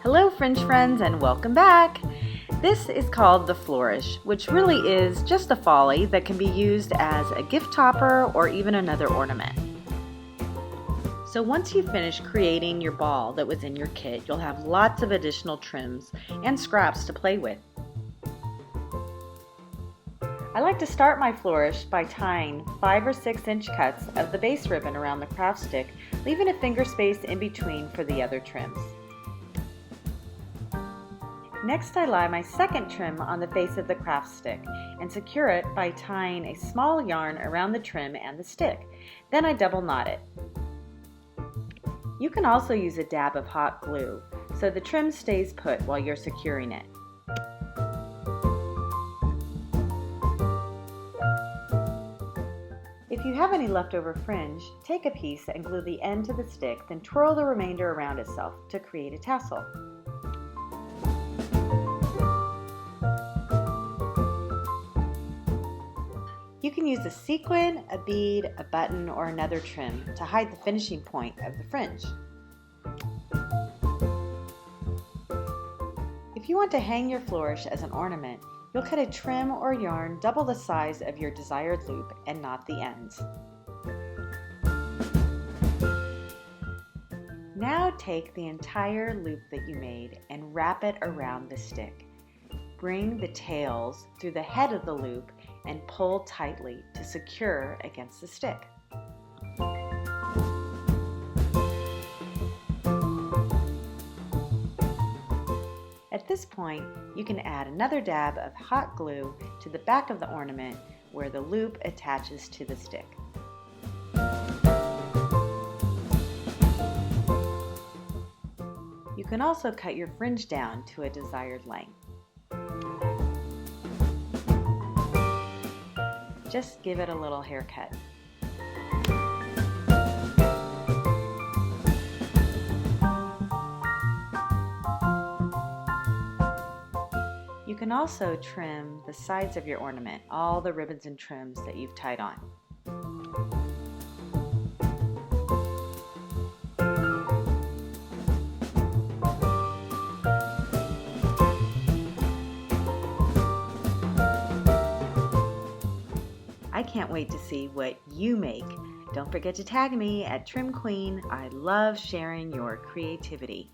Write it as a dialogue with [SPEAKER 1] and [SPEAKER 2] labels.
[SPEAKER 1] Hello Fringe friends and welcome back! This is called the Flourish, which really is just a folly that can be used as a gift topper or even another ornament. So once you finish creating your ball that was in your kit, you'll have lots of additional trims and scraps to play with. I like to start my flourish by tying 5 or 6 inch cuts of the base ribbon around the craft stick, leaving a finger space in between for the other trims. Next, I lie my second trim on the face of the craft stick and secure it by tying a small yarn around the trim and the stick. Then I double knot it. You can also use a dab of hot glue so the trim stays put while you're securing it. If you have any leftover fringe, take a piece and glue the end to the stick, then twirl the remainder around itself to create a tassel. You can use a sequin, a bead, a button, or another trim to hide the finishing point of the fringe. If you want to hang your flourish as an ornament, you'll cut a trim or yarn double the size of your desired loop and knot the ends. Now take the entire loop that you made and wrap it around the stick. Bring the tails through the head of the loop and pull tightly to secure against the stick. At this point, you can add another dab of hot glue to the back of the ornament where the loop attaches to the stick. You can also cut your fringe down to a desired length. Just give it a little haircut. You can also trim the sides of your ornament, all the ribbons and trims that you've tied on. I can't wait to see what you make. Don't forget to tag me at Trim Queen. I love sharing your creativity.